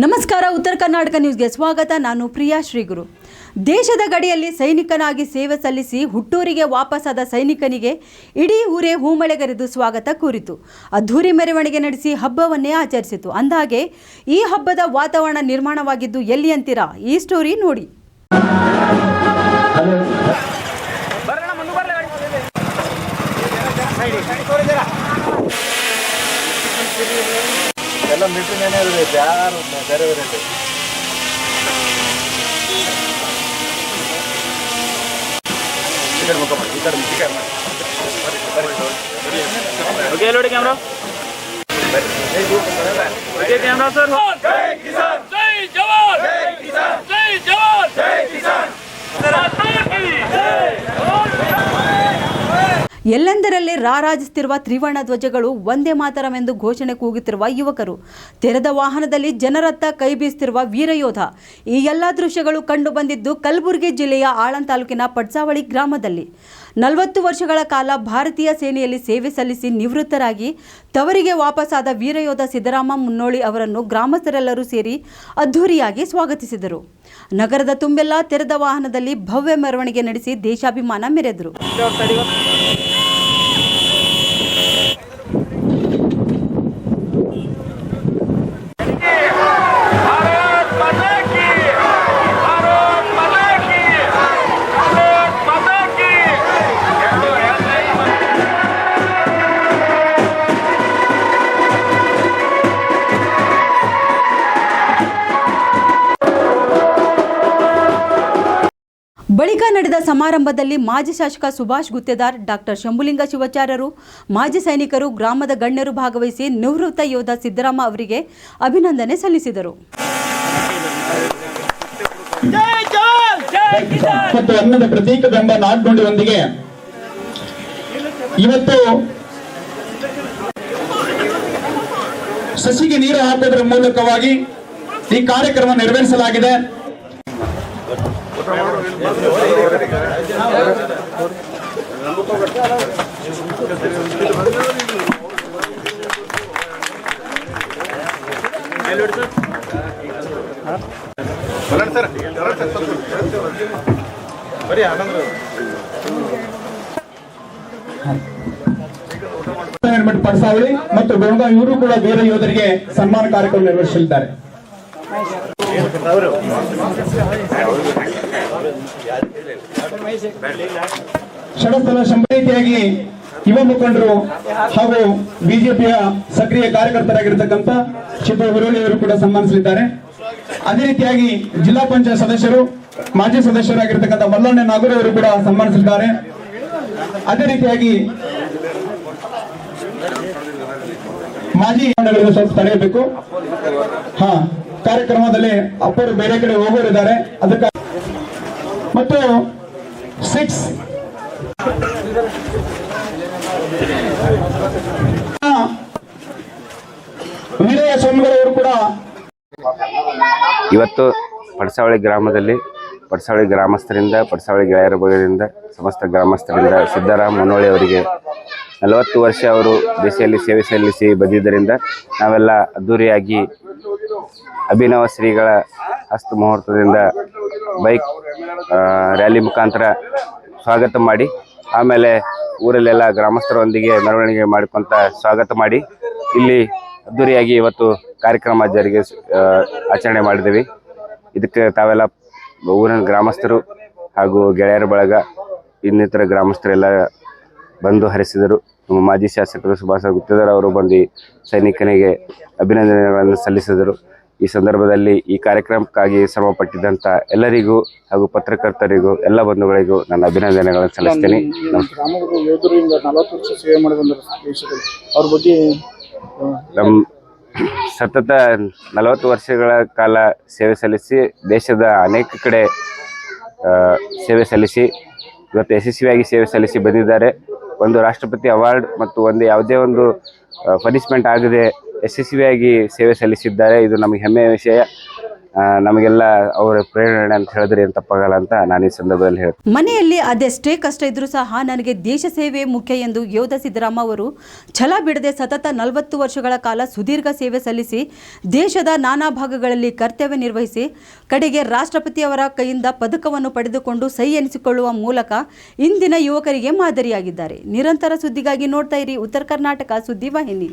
ನಮಸ್ಕಾರ, ಉತ್ತರ ಕರ್ನಾಟಕ ನ್ಯೂಸ್ಗೆ ಸ್ವಾಗತ. ನಾನು ಪ್ರಿಯಾ ಶ್ರೀಗುರು. ದೇಶದ ಗಡಿಯಲ್ಲಿ ಸೈನಿಕನಾಗಿ ಸೇವೆ ಸಲ್ಲಿಸಿ ಹುಟ್ಟೂರಿಗೆ ವಾಪಸ್ಸಾದ ಸೈನಿಕನಿಗೆ ಇಡೀ ಊರೇ ಹೂಮಳೆಗರೆದು ಸ್ವಾಗತ ಕೋರಿತು. ಅದ್ಧೂರಿ ಮೆರವಣಿಗೆ ನಡೆಸಿ ಹಬ್ಬವನ್ನೇ ಆಚರಿಸಿತು. ಅಂದಹಾಗೆ ಈ ಹಬ್ಬದ ವಾತಾವರಣ ನಿರ್ಮಾಣವಾಗಿದ್ದು ಎಲ್ಲಿ ಅಂತೀರಾ? ಈ ಸ್ಟೋರಿ ನೋಡಿ. ಎಲ್ಲ ಮಿಷನ್ ಇರುತ್ತೆ, ಯಾರು ಬೇರೆ ಬೇರೆ ಕ್ಯಾಮ್ರಾ ಸರ್. ಜೈ ಜವಾನ್, ಜೈ ಜವಾನ್, ಜೈ ಕಿಸಾನ್. ಎಲ್ಲೆಂದರಲ್ಲೇ ರಾರಾಜಿಸುತ್ತಿರುವ ತ್ರಿವರ್ಣ ಧ್ವಜಗಳು, ಒಂದೇ ಮಾತರಂ ಎಂದು ಘೋಷಣೆ ಕೂಗುತ್ತಿರುವ ಯುವಕರು, ತೆರೆದ ವಾಹನದಲ್ಲಿ ಜನರತ್ತ ಕೈ ಬೀಸುತ್ತಿರುವ ವೀರಯೋಧ, ಈ ಎಲ್ಲ ದೃಶ್ಯಗಳು ಕಂಡು ಬಂದಿದ್ದು ಕಲಬುರಗಿ ಜಿಲ್ಲೆಯ ಆಳಂದ್ ತಾಲೂಕಿನ ಪಡ್ಸಾವಳಿ ಗ್ರಾಮದಲ್ಲಿ. 40 ವರ್ಷಗಳ ಕಾಲ ಭಾರತೀಯ ಸೇನೆಯಲ್ಲಿ ಸೇವೆ ಸಲ್ಲಿಸಿ ನಿವೃತ್ತರಾಗಿ ತವರಿಗೆ ವಾಪಸ್ಸಾದ ವೀರಯೋಧ ಸಿದ್ದರಾಮ ಮುನ್ನೋಳಿ ಅವರನ್ನು ಗ್ರಾಮಸ್ಥರೆಲ್ಲರೂ ಸೇರಿ ಅದ್ಧೂರಿಯಾಗಿ ಸ್ವಾಗತಿಸಿದರು. ನಗರದ ತುಂಬೆಲ್ಲ ತೆರೆದ ವಾಹನದಲ್ಲಿ ಭವ್ಯ ಮೆರವಣಿಗೆ ನಡೆಸಿ ದೇಶಾಭಿಮಾನ ಮೆರೆದರು. ಬಳಿಕ ನಡೆದ ಸಮಾರಂಭದಲ್ಲಿ ಮಾಜಿ ಶಾಸಕ ಸುಭಾಷ್ ಗುತ್ತೇದಾರ್, ಡಾಕ್ಟರ್ ಶಂಭುಲಿಂಗ ಶಿವಾಚಾರ್ಯರು, ಮಾಜಿ ಸೈನಿಕರು, ಗ್ರಾಮದ ಗಣ್ಯರು ಭಾಗವಹಿಸಿ ನಿವೃತ್ತ ಯೋಧ ಸಿದ್ದರಾಮ ಅವರಿಗೆ ಅಭಿನಂದನೆ ಸಲ್ಲಿಸಿದರು. ಮತ್ತು ಅನ್ನದ ಪ್ರತೀಕವೆಂಬ ನಾಡ್ನುಡಿಯೊಂದಿಗೆ ಇವತ್ತು ಸಸಿಗೆ ನೀರು ಹಾಕುವುದರ ಮೂಲಕವಾಗಿ ಈ ಕಾರ್ಯಕ್ರಮ ನೆರವೇರಿಸಲಾಗಿದೆ. ಪಡ್ಸಾವಳಿ ಮತ್ತು ಬೆಳಗಾವಿ ಇವರು ಕೂಡ ವೀರ ಯೋಧರಿಗೆ ಸನ್ಮಾನ ಕಾರ್ಯಕ್ರಮ ನೆರವೇರಿಸಲಿದ್ದಾರೆ. ಷಡಸ್ಥಲ ಸಂಬಂಧಿಯಾಗಿ ಯುವ ಮುಖಂಡರು ಹಾಗೂ ಬಿಜೆಪಿಯ ಸಕ್ರಿಯ ಕಾರ್ಯಕರ್ತರಾಗಿರ್ತಕ್ಕಂಥ ಚಿತ್ರ ಹುರೋಳಿ ಅವರು ಕೂಡ ಸನ್ಮಾನಿಸಲಿದ್ದಾರೆ. ಅದೇ ರೀತಿಯಾಗಿ ಜಿಲ್ಲಾ ಪಂಚಾಯತ್ ಸದಸ್ಯರು, ಮಾಜಿ ಸದಸ್ಯರಾಗಿರ್ತಕ್ಕಂಥ ಮಲ್ಲಣ್ಣ ನಾಗೂರ್ ಅವರು ಕೂಡ ಸನ್ಮಾನಿಸಲಿದ್ದಾರೆ. ಅದೇ ರೀತಿಯಾಗಿ ಮಾಜಿ ಸ್ವಲ್ಪ ತಡೆಯಬೇಕು. ಕಾರ್ಯಕ್ರಮದಲ್ಲಿ ಅಪ್ಪರು ಬೇರೆ ಕಡೆ ಹೋಗೋರಿದ್ದಾರೆ. ಅದಕ್ಕೆ ಮತ್ತು 6 ವೀರಯ್ಯ ಸ್ವಾಮಿಗಳವರು ಕೂಡ ಇವತ್ತು ಪಡ್ಸಾವಳಿ ಗ್ರಾಮದಲ್ಲಿ ಪಡ್ಸಾವಳಿ ಗ್ರಾಮಸ್ಥರಿಂದ, ಪಡ್ಸಾವಳಿ ಗೆಳೆಯರ ಬಳಗದಿಂದ, ಸಮಸ್ತ ಗ್ರಾಮಸ್ಥರಿಂದ ಸಿದ್ದರಾಮ ಮುನ್ನೋಳಿ ಅವರಿಗೆ 40 ವರ್ಷ ಅವರು ದೇಶದಲ್ಲಿ ಸೇವೆ ಸಲ್ಲಿಸಿ ಬಂದಿದ್ದರಿಂದ ನಾವೆಲ್ಲ ಅದ್ದೂರಿಯಾಗಿ ಅಭಿನವ ಶ್ರೀಗಳ ಹಸ್ತ ಮುಹೂರ್ತದಿಂದ ಬೈಕ್ ರ್ಯಾಲಿ ಮುಖಾಂತರ ಸ್ವಾಗತ ಮಾಡಿ, ಆಮೇಲೆ ಊರಲ್ಲೆಲ್ಲ ಗ್ರಾಮಸ್ಥರೊಂದಿಗೆ ಮೆರವಣಿಗೆ ಮಾಡಿಕೊಂತ ಸ್ವಾಗತ ಮಾಡಿ ಇಲ್ಲಿ ಅದ್ದೂರಿಯಾಗಿ ಇವತ್ತು ಕಾರ್ಯಕ್ರಮ ಆಚರಣೆ ಮಾಡಿದ್ದೀವಿ. ಇದಕ್ಕೆ ತಾವೆಲ್ಲ ಊರಿನ ಗ್ರಾಮಸ್ಥರು ಹಾಗೂ ಗೆಳೆಯರ ಬಳಗ, ಇನ್ನಿತರ ಗ್ರಾಮಸ್ಥರೆಲ್ಲ ಬಂದು ಹರಿಸಿದರು. ನಮ್ಮ ಮಾಜಿ ಶಾಸಕರು ಸುಭಾಷ್ ಗುತ್ತೇದಾರ್ ಅವರು ಬಂದು ಸೈನಿಕನಿಗೆ ಅಭಿನಂದನೆಗಳನ್ನು ಸಲ್ಲಿಸಿದರು. ಈ ಸಂದರ್ಭದಲ್ಲಿ ಈ ಕಾರ್ಯಕ್ರಮಕ್ಕಾಗಿ ಶ್ರಮಪಟ್ಟಿದ್ದಂಥ ಎಲ್ಲರಿಗೂ ಹಾಗೂ ಪತ್ರಕರ್ತರಿಗೂ, ಎಲ್ಲ ಬಂಧುಗಳಿಗೂ ನನ್ನ ಅಭಿನಂದನೆಗಳನ್ನು ಸಲ್ಲಿಸ್ತೇನೆ. ನಮ್ಮ ಸತತ 40 ವರ್ಷಗಳ ಕಾಲ ಸೇವೆ ಸಲ್ಲಿಸಿ ದೇಶದ ಅನೇಕ ಕಡೆ ಸೇವೆ ಸಲ್ಲಿಸಿ ಇವತ್ತು ಯಶಸ್ವಿಯಾಗಿ ಸೇವೆ ಸಲ್ಲಿಸಿ ಬಂದಿದ್ದಾರೆ. ಒಂದು ರಾಷ್ಟ್ರಪತಿ ಅವಾರ್ಡ್ ಮತ್ತು ಯಾವುದೇ ಒಂದು ಪನಿಷ್ಮೆಂಟ್ ಆಗದೆ ಯಶಸ್ವಿಯಾಗಿ ಸೇವೆ ಸಲ್ಲಿಸಿದ್ದಾರೆ. ಇದು ನಮಗೆ ಹೆಮ್ಮೆಯ ವಿಷಯ. ನಮಗೆಲ್ಲ ಅವರ ಪ್ರೇರಣೆ ಅಂತ ಹೇಳಿದ್ರೆ ಏನು ತಪ್ಪಾಗಲ್ಲ ಅಂತ ನಾನು ಈ ಸಂದರ್ಭದಲ್ಲಿ ಹೇಳ್ತೀನಿ. ಮನೆಯಲ್ಲಿ ಅದೆಷ್ಟೇ ಕಷ್ಟ ಇದ್ರೂ ಸಹ ನನಗೆ ದೇಶ ಸೇವೆ ಮುಖ್ಯ ಎಂದು ಯೋಧ ಸಿದ್ದರಾಮ ಅವರು ಛಲ ಬಿಡದೆ ಸತತ 40 ವರ್ಷಗಳ ಕಾಲ ಸುದೀರ್ಘ ಸೇವೆ ಸಲ್ಲಿಸಿ ದೇಶದ ನಾನಾ ಭಾಗಗಳಲ್ಲಿ ಕರ್ತವ್ಯ ನಿರ್ವಹಿಸಿ ಕಡೆಗೆ ರಾಷ್ಟ್ರಪತಿಯವರ ಕೈಯಿಂದ ಪದಕವನ್ನು ಪಡೆದುಕೊಂಡು ಸೈ ಎನಿಸಿಕೊಳ್ಳುವ ಮೂಲಕ ಇಂದಿನ ಯುವಕರಿಗೆ ಮಾದರಿಯಾಗಿದ್ದಾರೆ. ನಿರಂತರ ಸುದ್ದಿಗಾಗಿ ನೋಡ್ತಾ ಇರಿ ಉತ್ತರ ಕರ್ನಾಟಕ ಸುದ್ದಿ ವಾಹಿನಿ.